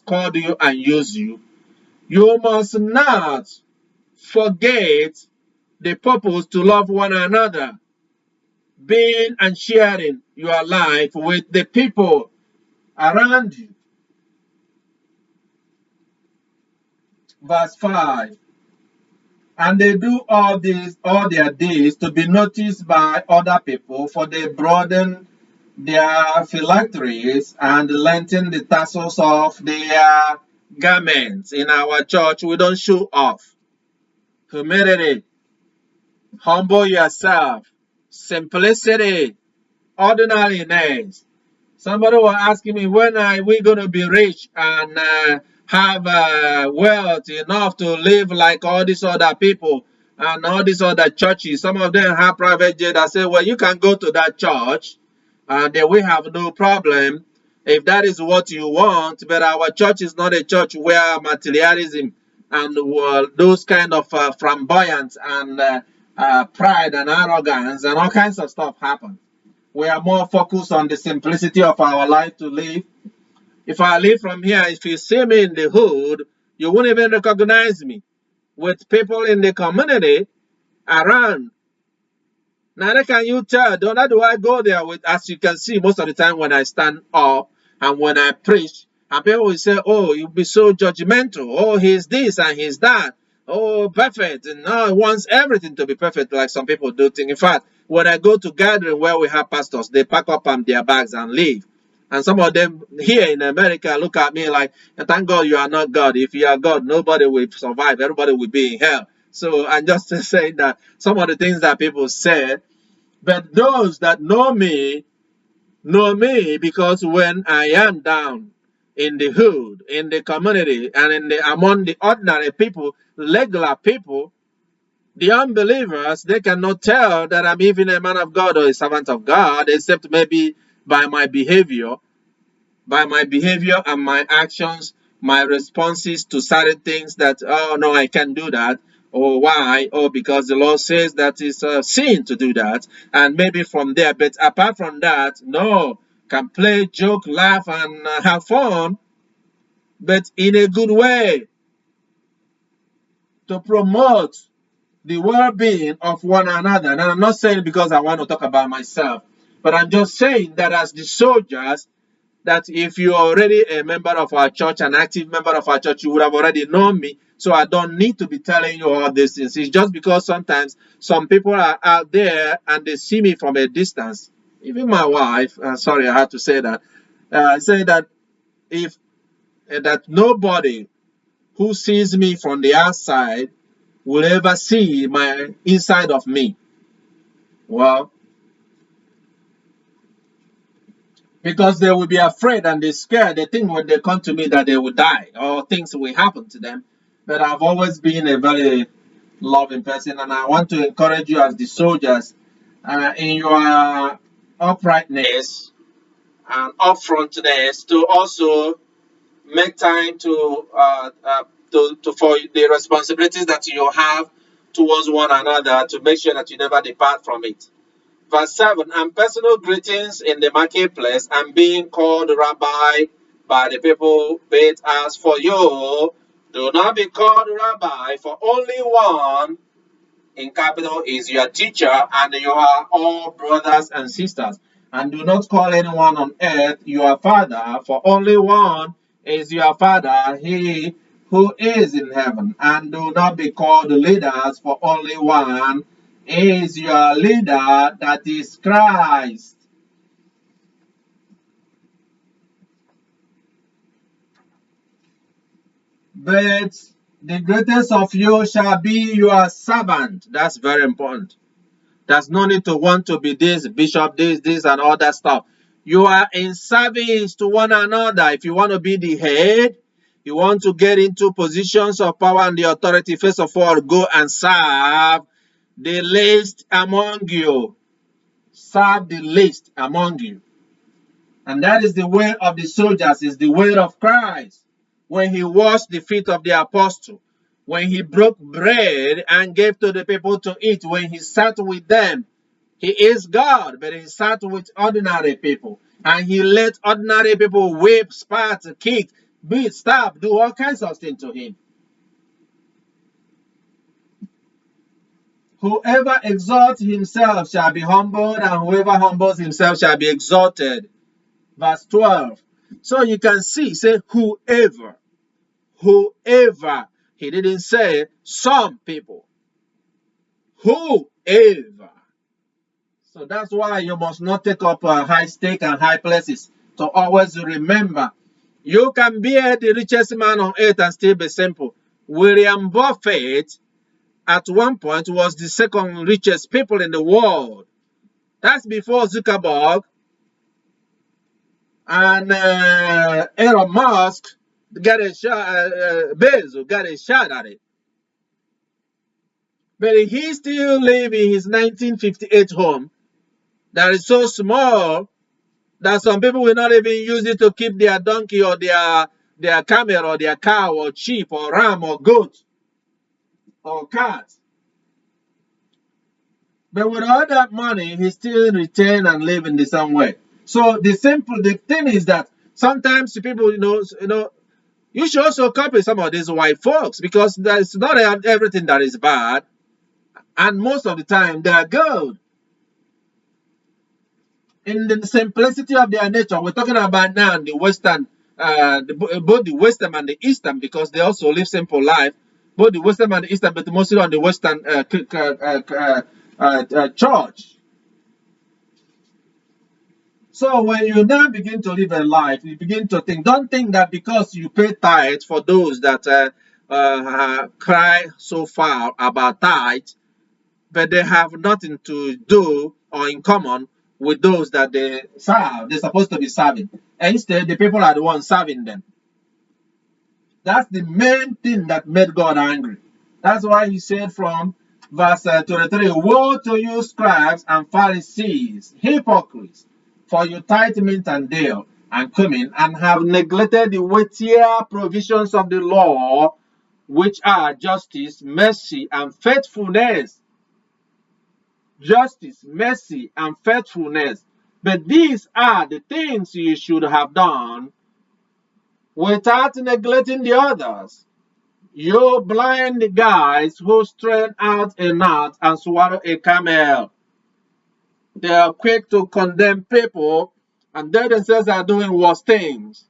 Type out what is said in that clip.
called you and used you, you must not forget the purpose to love one another, being and sharing your life with the people around you. Verse 5. And they do all this all their days to be noticed by other people, for they broaden their phylacteries and lengthen the tassels of their garments. In our church, we don't show off. Humility, humble yourself, simplicity, ordinariness. Somebody was asking me, when are we going to be rich and have wealth enough to live like all these other people and all these other churches? Some of them have private jet. I say, well, you can go to that church and then we have no problem if that is what you want. But our church is not a church where materialism and those kind of flamboyance and pride and arrogance and all kinds of stuff happen. We are more focused on the simplicity of our life to live. If I live from here, if you see me in the hood, you won't even recognize me. With people in the community around, neither can you tell. Don't do I go there with, as you can see, most of the time when I stand up and when I preach, and people will say, oh, you'll be so judgmental. Oh, he's this and he's that. Oh, perfect. And now he wants everything to be perfect, like some people do think. In fact, when I go to gathering where we have pastors, they pack up their bags and leave. And some of them here in America look at me like, thank God you are not God. If you are God, nobody will survive. Everybody will be in hell. So I'm just saying that some of the things that people say, but those that know me because when I am down in the hood, in the community, and among the ordinary people, regular people, the unbelievers, they cannot tell that I'm even a man of God or a servant of God, except maybe by my behavior, and my actions, my responses to certain things that, oh no, I can't do that. Or why? Oh, because the Lord says that it's a sin to do that. And maybe from there, but apart from that, no, can play, joke, laugh, and have fun, but in a good way to promote the well-being of one another. And I'm not saying because I want to talk about myself, but I'm just saying that as the soldiers, that if you're already a member of our church, an active member of our church, you would have already known me. So I don't need to be telling you all these things. It's just because sometimes some people are out there and they see me from a distance. Even my wife, sorry, I had to say that, say that if that nobody who sees me from the outside will ever see my inside of me. Well, because they will be afraid and they're scared. They think when they come to me that they will die or things will happen to them. But I've always been a very loving person, and I want to encourage you as the soldiers in your uprightness and upfrontness to also make time to for the responsibilities that you have towards one another, to make sure that you never depart from it. Verse 7, and personal greetings in the marketplace, and being called rabbi by the people. But as for you, do not be called rabbi, for only one, in capital, is your teacher, and you are all brothers and sisters. And do not call anyone on earth your father, for only one is your father, he who is in heaven. And do not be called leaders, for only one is your leader, that is Christ. But the greatest of you shall be your servant. That's very important. There's no need to want to be this, bishop, this, and all that stuff. You are in service to one another. If you want to be the head, you want to get into positions of power and the authority, first of all, go and serve the least among you. Serve the least among you. And that is the way of the soldiers, is the way of Christ. When he washed the feet of the apostle, when he broke bread and gave to the people to eat, when he sat with them, he is God, but he sat with ordinary people. And he let ordinary people whip, spat, kick, beat, stab, do all kinds of things to him. Whoever exalts himself shall be humbled, and whoever humbles himself shall be exalted. Verse 12. So you can see, say whoever. Whoever. He didn't say some people. Whoever. So that's why you must not take up high stake and high places. So always remember, you can be the richest man on earth and still be simple. William Buffett at one point was the second richest people in the world. That's before Zuckerberg and Elon Musk got a shot, Bezos got a shot at it. But he still lives in his 1958 home that is so small that some people will not even use it to keep their donkey or their camel or their cow or sheep or ram or goat or cat. But with all that money, he still retain and live in the same way. So the thing is that sometimes people, you should also copy some of these white folks because there's not everything that is bad, and most of the time they are good. In the simplicity of their nature, we're talking about now the Western, both the Western and the Eastern, because they also live simple life. Both the Western and the Eastern, but mostly on the Western church. So when you now begin to live a life, you begin to think. Don't think that because you pay tithe for those that cry so far about tithe, but they have nothing to do or in common with those that they serve. They're supposed to be serving. And instead, the people are the ones serving them. That's the main thing that made God angry. That's why he said from verse 23, woe to you, scribes and Pharisees, hypocrites, for you tithe mint and dill and cumin, and have neglected the weightier provisions of the law, which are justice, mercy, and faithfulness. Justice, mercy, and faithfulness. But these are the things you should have done without neglecting the others. You blind guys who strain out a gnat and swallow a camel. They are quick to condemn people, and they themselves are doing worse things.